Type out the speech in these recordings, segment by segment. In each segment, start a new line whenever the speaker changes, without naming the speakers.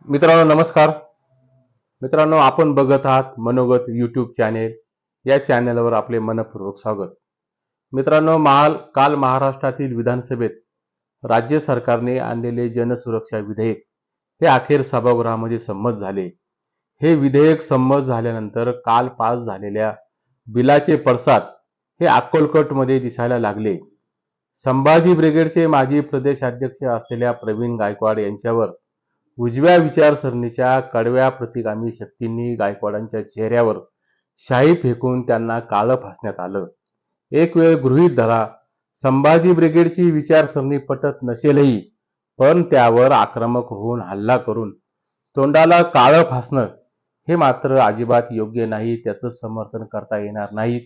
मित्रांनो नमस्कार. मित्रांनो आपण बघत आहात मनोगत यूट्यूब चॅनेल. या चॅनेलवर आपले मनपूर्वक स्वागत. मित्रांनो काल महाराष्ट्रातील विधानसभेत राज्य सरकारने आणलेले जनसुरक्षा विधेयक हे अखेर सभागृहामध्ये संमत झाले. हे विधेयक संमत झाल्यानंतर काल पास झालेल्या बिलाचे पडसाद हे अक्कलकोटमध्ये दिसायला लागले. संभाजी ब्रिगेडचे माजी प्रदेशाध्यक्ष असलेल्या प्रवीण गायकवाड यांच्यावर उजव्या विचारसरणीच्या कडव्या प्रतिगामी शक्तींनी गायकवाडांच्या चेहऱ्यावर शाई फेकून त्यांना काळं फासण्यात आलं. एक वेळ गृहीत धरा, संभाजी ब्रिगेडची विचारसरणी पटत नसेलही, पण त्यावर आक्रमक होऊन हल्ला करून तोंडाला काळं फासणं हे मात्र अजिबात योग्य नाही. त्याचं समर्थन करता येणार नाही.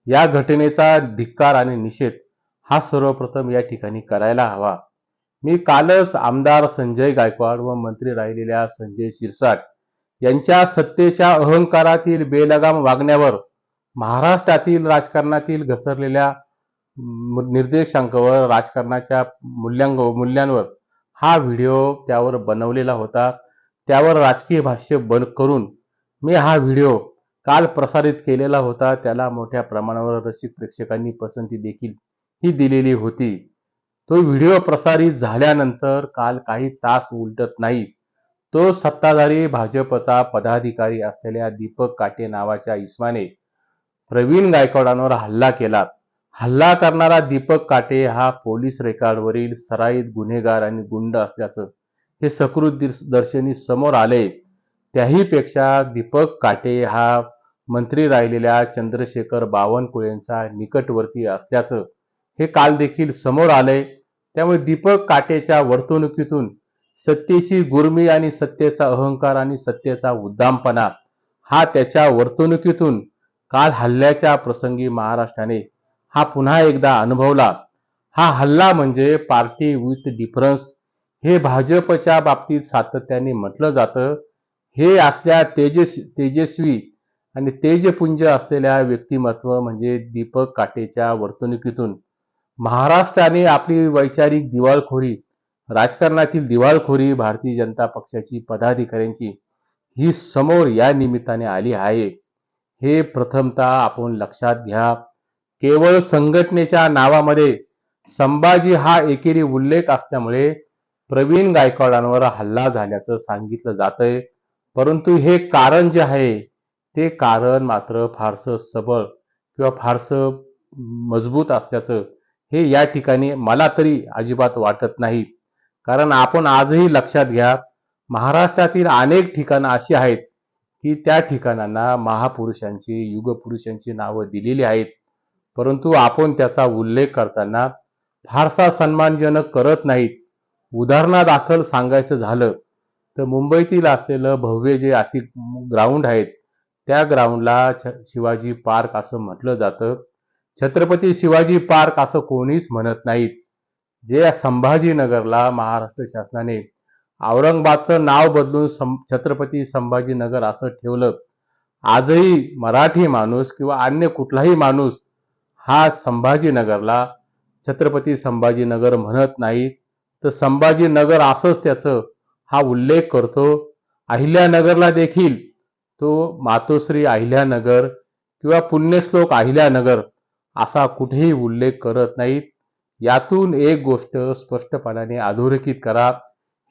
या घटनेचा धिक्कार आणि निषेध हा सर्वप्रथम या ठिकाणी करायला हवा. मी कालच आमदार संजय गायकवाड व मंत्री राहिलेल्या संजय शिरसाट यांच्या सत्तेच्या अहंकारातील बेलगाम वागण्यावर, महाराष्ट्रातील राजकारणातील घसरलेल्या निर्देशांकावर, राजकारणाच्या मूल्यांवर हा व्हिडिओ त्यावर बनवलेला होता. त्यावर राजकीय भाष्य करून मी हा व्हिडिओ काल प्रसारित केलेला होता. त्याला मोठ्या प्रमाणावर रसिक प्रेक्षकांनी पसंती देखील ही दिलेली होती. तो व्हिडिओ प्रसारित झाल्यानंतर काल काही तास उलटत नाही, तो सत्ताधारी भाजपचा पदाधिकारी असलेल्या दीपक काटे नावाच्या इसमाने प्रवीण गायकवाडांवर हल्ला केला. हल्ला करणारा दीपक काटे हा पोलीस रेकॉर्डवरील सराईत गुन्हेगार आणि गुंड असल्याचं हे सकृत दर्शनी समोर आले. त्याहीपेक्षा दीपक काटे हा मंत्री राहिलेल्या चंद्रशेखर बावनकुळेंचा निकटवर्ती असल्याचं हे काल देखील समोर आले. त्यामुळे दीपक काटेच्या वर्तणुकीतून सत्तेची गुर्मी आणि सत्तेचा अहंकार आणि सत्तेचा उद्दामपणा हा त्याच्या वर्तणुकीतून काल हल्ल्याच्या प्रसंगी महाराष्ट्राने हा पुन्हा एकदा अनुभवला. हा हल्ला म्हणजे पार्टी विथ डिफरन्स हे भाजपच्या बाबतीत सातत्याने म्हटलं जातं. हे असल्या तेजस्वी आणि तेजपुंज असलेल्या व्यक्तिमत्व म्हणजे दीपक काटेच्या वर्तणुकीतून महाराष्ट्राने आपली वैचारिक दिवाळखोरी, राजकारणातील दिवाळखोरी भारतीय जनता पक्षाची पदाधिकाऱ्यांची ही समोर या निमित्ताने आली आहे. हे प्रथमतः आपण लक्षात घ्या. केवळ संघटनेच्या नावामध्ये संभाजी हा एकेरी उल्लेख असल्यामुळे प्रवीण गायकवाडांवर हल्ला झाल्याचं सांगितलं जातंय, परंतु हे कारण जे आहे ते कारण मात्र फारसं सबळ किंवा फारसं मजबूत असल्याचं हे या ठिकाणी मला तरी अजिबात वाटत नाही. कारण आपण आजही लक्षात घ्या, महाराष्ट्रातील अनेक ठिकाणं अशी आहेत की त्या ठिकाणांना महापुरुषांची, युगपुरुषांची नावं दिलेली आहेत, परंतु आपण त्याचा उल्लेख करताना फारसा सन्मानजनक करत नाहीत. उदाहरणादाखल सांगायचं झालं तर मुंबईतील असलेलं भव्य जे ग्राउंड आहेत त्या ग्राउंडला शिवाजी पार्क असं म्हटलं जातं. छत्रपती शिवाजी पार्क असं कोणीच म्हणत नाहीत. जे संभाजीनगरला महाराष्ट्र शासनाने औरंगाबादचं नाव बदलून छत्रपती संभाजीनगर असं ठेवलं. आजही मराठी माणूस किंवा अन्य कुठलाही माणूस हा संभाजीनगरला छत्रपती संभाजीनगर म्हणत नाही, तर संभाजीनगर असंच त्याचं हा उल्लेख करतो. अहिल्यानगरला देखील तो मातोश्री अहिल्यानगर किंवा पुण्यश्लोक अहिल्यानगर असा कुठेही उल्लेख करत नाहीत. यातून एक गोष्ट स्पष्टपणाने अधोरेखित करा,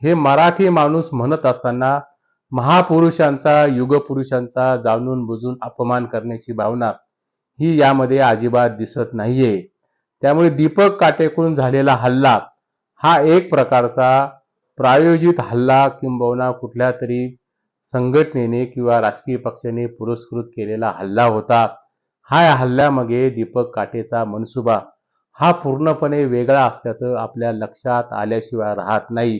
हे मराठी माणूस म्हणत असताना महापुरुषांचा, युगपुरुषांचा जाणून बुजून अपमान करण्याची भावना ही यामध्ये अजिबात दिसत नाहीये. त्यामुळे दीपक काटेकडून झालेला हल्ला हा एक प्रकारचा प्रायोजित हल्ला किंबहुना कुठल्या तरी संघटनेने किंवा राजकीय पक्षाने पुरस्कृत केलेला हल्ला होता. हा हल्ल्यामागे दीपक काटेचा मनसुबा हा पूर्णपणे वेगळा असल्याचं आपल्या लक्षात आल्याशिवाय राहत नाही.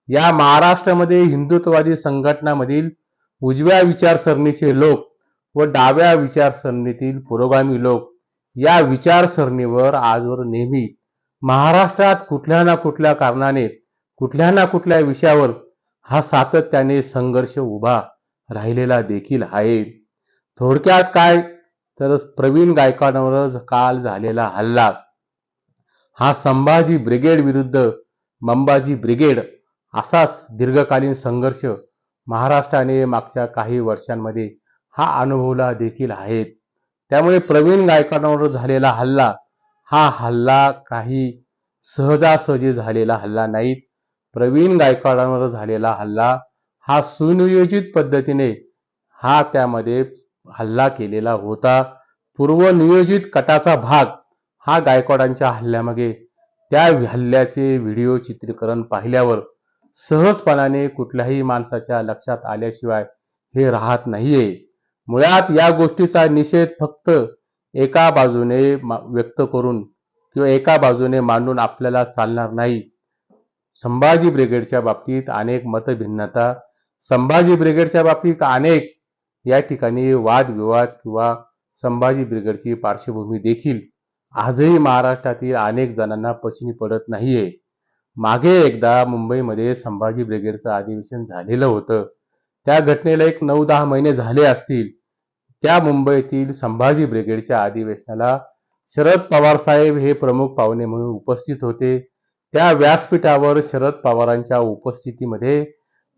या महाराष्ट्रामध्ये हिंदुत्ववादी संघटनांमधील उजव्या विचारसरणीचे लोक व डाव्या विचारसरणीतील पुरोगामी लोक या विचारसरणीवर आजवर नेहमी महाराष्ट्रात कुठल्या ना कुठल्या कारणाने, कुठल्या ना कुठल्या विषयावर हा सातत्याने संघर्ष उभा राहिलेला देखील आहे. थोडक्यात काय तर प्रवीण गायकवाडांवर काल झालेला हल्ला हा संभाजी ब्रिगेड विरुद्ध मंबाजी ब्रिगेड असाच दीर्घकालीन संघर्ष महाराष्ट्राने मागच्या काही वर्षांमध्ये हा अनुभवला देखील आहेत. त्यामुळे प्रवीण गायकवाडांवर झालेला हल्ला हा हल्ला काही सहजासहजी झालेला हल्ला नाही. प्रवीण गायकवाडांवर झालेला हल्ला हा सुनियोजित पद्धतीने त्यामध्ये हल्ला केलेला होता. पूर्वनियोजित कटाचा भाग हा गायकवाडांच्या हल्ल्यामागे त्या हल्ल्याचे व्हिडिओ चित्रीकरण पाहिल्यावर सहजपणाने कुठल्याही माणसाच्या लक्षात आल्याशिवाय हे राहत नाहीये. मुळात या गोष्टीचा निषेध फक्त एका बाजूने व्यक्त करून किंवा एका बाजूने मांडून आपल्याला चालणार नाही. संभाजी ब्रिगेडच्या बाबतीत अनेक मतभिन्नता, संभाजी ब्रिगेडच्या बाबतीत अनेक या ठिकाणी वादविवाद किंवा संभाजी ब्रिगेडची पार्श्वभूमी देखील आजही महाराष्ट्रातील अनेक जणांना पचनी पडत नाहीये. मागे एकदा मुंबईमध्ये संभाजी ब्रिगेडचं अधिवेशन झालेलं होतं. त्या घटनेला एक 9-10 महिने झाले असतील. त्या मुंबईतील संभाजी ब्रिगेडच्या अधिवेशनाला शरद पवार साहेब हे प्रमुख पाहुणे म्हणून उपस्थित होते. त्या व्यासपीठावर शरद पवारांच्या उपस्थितीमध्ये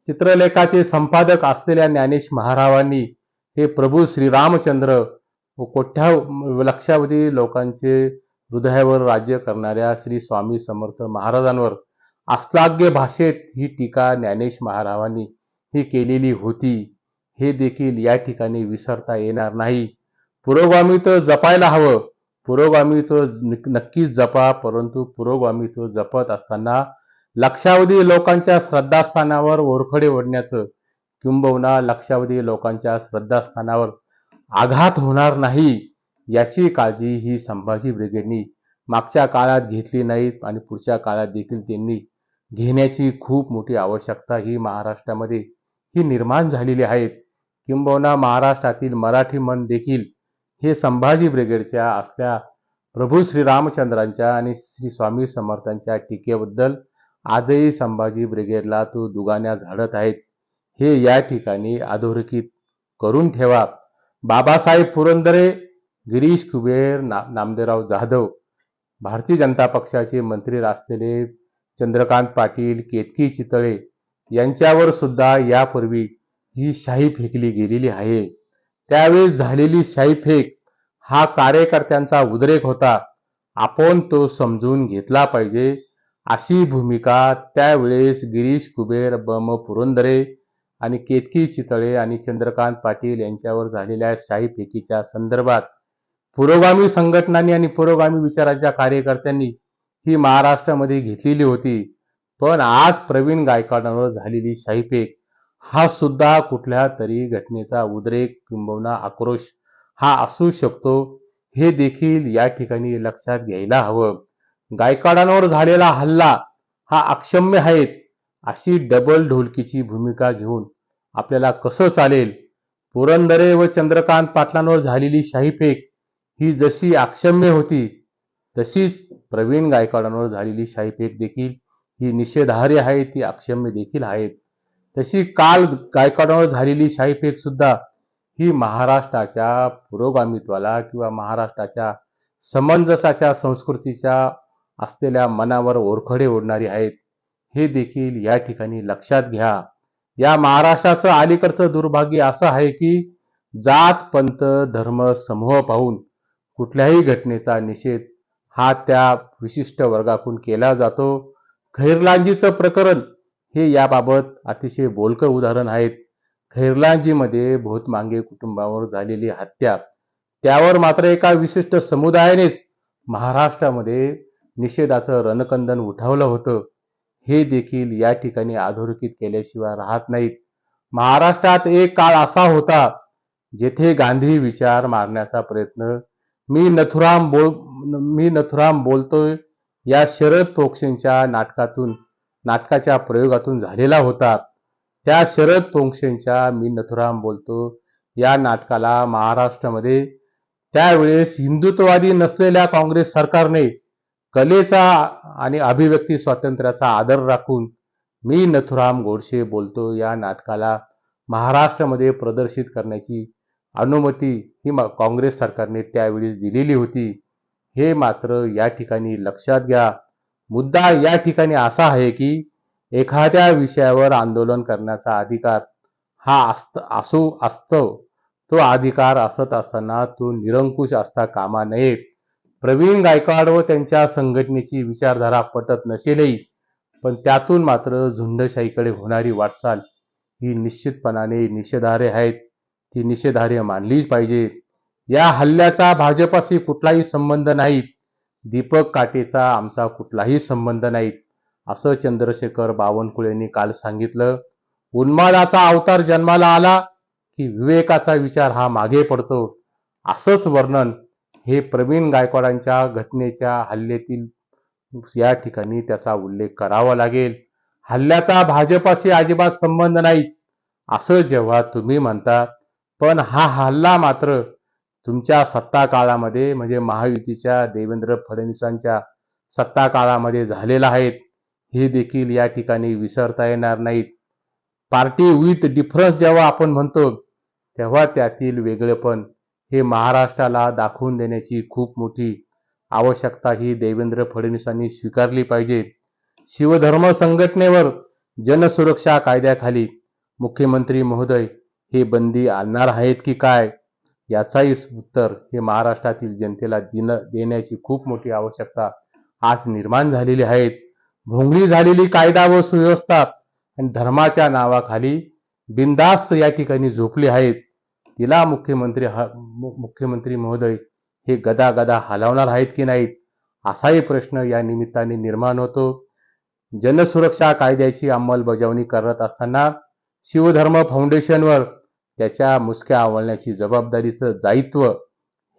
चित्रलेखाचे संपादक असलेल्या ज्ञानेश महारावांनी हे प्रभू श्रीरामचंद्र व लक्षावधी लोकांचे हृदयावर राज्य करणाऱ्या श्री स्वामी समर्थ महाराजांवर अश्लाघ्य भाषेत ही टीका ज्ञानेश महारावांनी ही केलेली होती. हे देखील या ठिकाणी विसरता येणार नाही. पुरोगामित्व जपायला हवं. पुरोगामित्व नक्कीच जपा, परंतु पुरोगामित्व जपत असताना लक्षावधी लोकांच्या श्रद्धास्थानावर ओरखडे ओढण्याचं किंबहुना लक्षावधी लोकांच्या श्रद्धास्थानावर आघात होणार नाही याची काळजी ही संभाजी ब्रिगेडनी मागच्या काळात घेतली नाही आणि पुढच्या काळात देखील त्यांनी घेण्याची खूप मोठी आवश्यकता ही महाराष्ट्रामध्ये ही निर्माण झालेली आहे. किंबहुना महाराष्ट्रातील मराठी मन देखील हे संभाजी ब्रिगेडच्या असल्या प्रभू श्रीरामचंद्रांच्या आणि श्री स्वामी समर्थांच्या टीकेबद्दल आजही संभाजी ब्रिगेडला तो दुगाण्या झाडत आहेत. हे या ठिकाणी अधोरेखित करून ठेवा. बाबासाहेब पुरंदरे, गिरीश कुबेर, नामदेवराव जाधव, भारतीय जनता पक्षाचे मंत्री असलेले चंद्रकांत पाटील, केतकी चितळे यांच्यावर सुद्धा यापूर्वी ही शाई फेकली गेलेली आहे. त्यावेळेस झालेली शाई फेक हा कार्यकर्त्यांचा उद्रेक होता. आपण तो समजून घेतला पाहिजे. अशी भूमिका त्यावेळेस गिरीश कुबेर, बम पुरंदरे आणि केतकी चितळे आणि चंद्रकांत पाटील यांच्यावर झालेल्या शाई फेकीच्या संदर्भात पुरोगामी संघटनांनी आणि पुरोगामी विचाराच्या कार्यकर्त्यांनी ही महाराष्ट्रामध्ये घेतलेली होती. पण आज प्रवीण गायकवाडांवर झालेली शाईफेक हा सुद्धा कुठल्या तरी घटनेचा उद्रेक किंबहुना आक्रोश हा असू शकतो. हे देखील या ठिकाणी लक्षात घ्यायला हवं. गायकवाडांवर झालेला हल्ला हा अक्षम्य आहे अशी डबल ढोलकीची भूमिका घेऊन आपल्याला कसं चालेल? पुरंदरे व चंद्रकांत पाटलांवर झालेली शाईफेक ही जशी अक्षम्य होती तशीच प्रवीण गायकवाडांवर झालेली शाईफेक देखील ही निषेधार्ह आहे, ती अक्षम्य देखील आहेत. तशी काल गायकवाडांवर झालेली शाईफेक सुद्धा ही महाराष्ट्राच्या पुरोगामित्वाला किंवा महाराष्ट्राच्या समंजसाच्या संस्कृतीच्या असलेल्या मनावर ओरखडे ओढणारी आहेत. हे देखील या ठिकाणी लक्षात घ्या. या महाराष्ट्राचं अलीकडचं दुर्भाग्य असं आहे की जात, पंथ, धर्म, समूह पाहून कुठल्याही घटनेचा निषेध हा त्या विशिष्ट वर्गाकडून केला जातो. खैरलांजीचं प्रकरण हे याबाबत अतिशय बोलकं उदाहरण आहेत. खैरलांजीमध्ये भोतमांगे कुटुंबावर झालेली हत्या, त्यावर मात्र एका विशिष्ट समुदायानेच महाराष्ट्रामध्ये निषेधाचं रणकंदन उठवलं होतं. हे देखील या ठिकाणी अधोरेखित केल्याशिवाय राहत नाहीत. महाराष्ट्रात एक काळ असा होता जेथे गांधी विचार मारण्याचा प्रयत्न मी नथुराम बोलतोय या शरद पोंक्षेंच्या नाटकाच्या प्रयोगातून झालेला होता. त्या शरद पोंक्षेंच्या मी नथुराम बोलतो या नाटकाला महाराष्ट्रामध्ये त्यावेळेस हिंदुत्ववादी नसलेल्या काँग्रेस सरकारने कलेचा आणि अभिव्यक्ती स्वातंत्र्याचा आदर राखून मी नथुराम गोडसे बोलतो या नाटकाला महाराष्ट्रामध्ये प्रदर्शित करण्याची अनुमती ही काँग्रेस सरकारने त्यावेळेस दिलेली होती. हे मात्र या ठिकाणी लक्षात घ्या. मुद्दा या ठिकाणी असा आहे की एखाद्या विषयावर आंदोलन करण्याचा अधिकार हा असतो तो अधिकार असत असताना तो निरंकुश असता कामा नये. प्रवीण गायकवाड व त्यांच्या संघटनेची विचारधारा पटत नसेलही, पण त्यातून मात्र झुंडशाहीकडे होणारी वाटचाल ही निश्चितपणाने निषेधार्ह आहेत. ती निषेधार्ह मानलीच पाहिजे. या हल्ल्याचा भाजपाशी कुठलाही संबंध नाही. दीपक काटेचा आमचा कुठलाही संबंध नाही, असं चंद्रशेखर बावनकुळेंनी काल सांगितलं. उन्मादाचा अवतार जन्माला आला की विवेकाचा विचार हा मागे पडतो, असंच वर्णन हे प्रवीण गायकवाडांच्या घटनेच्या हल्ल्यातील या ठिकाणी त्याचा उल्लेख करावा लागेल. हल्ल्याचा भाजपाशी अजिबात संबंध नाही असं जेव्हा तुम्ही म्हणता, पण हा हल्ला मात्र तुमच्या सत्ता काळामध्ये म्हणजे महायुतीच्या देवेंद्र फडणवीसांच्या सत्ता काळामध्ये झालेला आहे, हे देखील या ठिकाणी विसरता येणार नाहीत. पार्टी विथ डिफरन्स जेव्हा आपण म्हणतो तेव्हा त्यातील वेगळेपण हे महाराष्ट्राला दाखवून देण्याची खूप मोठी आवश्यकता ही देवेंद्र फडणवीसांनी स्वीकारली पाहिजे. शिवधर्म संघटनेवर जनसुरक्षा कायद्याखाली मुख्यमंत्री महोदय हे बंदी आणणार आहेत की काय, याचाही उत्तर हे महाराष्ट्रातील जनतेला देण्याची खूप मोठी आवश्यकता आज निर्माण झालेली आहे. भोंगळी झालेली कायदा व सुव्यवस्था आणि धर्माच्या नावाखाली बिनधास्त या ठिकाणी झोपली आहेत. तिला मुख्यमंत्री महोदय हे गदा गदा हलवणार आहेत की नाहीत, असाही प्रश्न या निमित्ताने निर्माण होतो. जनसुरक्षा कायद्याची अंमलबजावणी करत असताना शिवधर्म फाउंडेशनवर त्याच्या मुसक्या आवळण्याची जबाबदारीचं दायित्व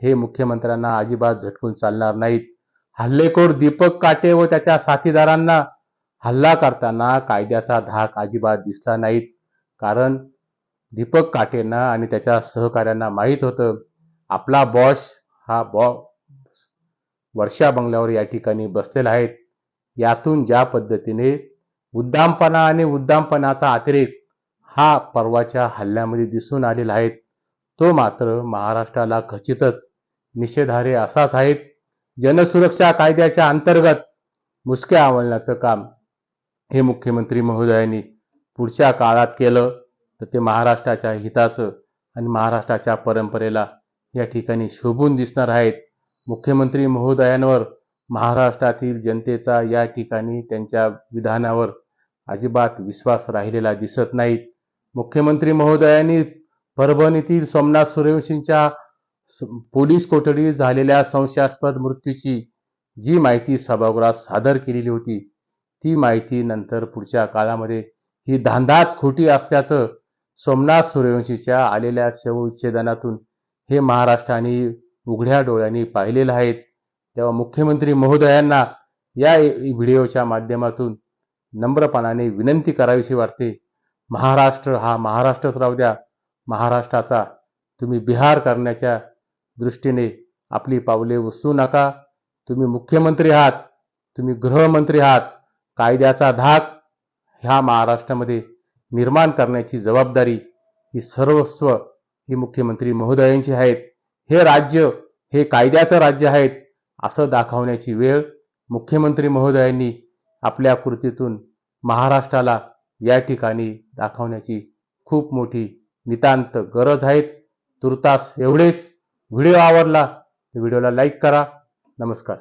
हे मुख्यमंत्र्यांना अजिबात झटकून चालणार नाहीत. हल्लेखोर दीपक काटे व त्याच्या साथीदारांना हल्ला करताना कायद्याचा धाक अजिबात दिसला नाहीत, कारण दीपक काटेंना आणि त्याच्या सहकाऱ्यांना माहीत होतं आपला बॉस हा वर्षा बंगल्यावर या ठिकाणी बसलेला आहे. यातून ज्या पद्धतीने उद्दामपणा आणि उद्दामपणाचा अतिरेक हा परवाच्या हल्ल्यामध्ये दिसून आलेला आहे, तो मात्र महाराष्ट्राला खचितच निषेधार्ह असाच आहे. जनसुरक्षा कायद्याच्या अंतर्गत मुसक्या आवळण्याचं काम हे मुख्यमंत्री महोदयांनी पुढच्या काळात केलं तर ते महाराष्ट्राच्या हिताचं आणि महाराष्ट्राच्या परंपरेला या ठिकाणी शोभून दिसणार आहेत. मुख्यमंत्री महोदयांवर महाराष्ट्रातील जनतेचा या ठिकाणी त्यांच्या विधानावर अजिबात विश्वास राहिलेला दिसत नाही. मुख्यमंत्री महोदयांनी परभणीतील सोमनाथ सूर्यवंशींच्या पोलीस कोठडीत झालेल्या संशयास्पद मृत्यूची जी माहिती सभागृहात सादर केलेली होती, ती माहिती नंतर पुढच्या काळामध्ये ही धांधात खोटी असल्याचं सोमनाथ सूर्यवंशीच्या आलेल्या शवविच्छेदनातून हे महाराष्ट्राने उघड्या डोळ्यांनी पाहिलेलं आहे. तेव्हा मुख्यमंत्री महोदयांना या व्हिडिओच्या माध्यमातून नम्रपणाने विनंती करावीशी वाटते, महाराष्ट्र हा महाराष्ट्रच राहू द्या. महाराष्ट्राचा तुम्ही बिहार करण्याच्या दृष्टीने आपली पावले उचलू नका. तुम्ही मुख्यमंत्री आहात, तुम्ही गृहमंत्री आहात. कायद्याचा धाक ह्या महाराष्ट्रामध्ये निर्माण करण्याची जबाबदारी ही सर्वस्व ही मुख्यमंत्री महोदयांची आहे. हे राज्य हे कायद्याचं राज्य आहे असं दाखवण्याची वेळ मुख्यमंत्री महोदयांनी आपल्या कृतीतून महाराष्ट्राला या ठिकाणी दाखवण्याची खूप मोठी नितांत गरज आहे. तुर्तास एवढेच. व्हिडिओ आवडला तर व्हिडिओला लाईक करा. नमस्कार.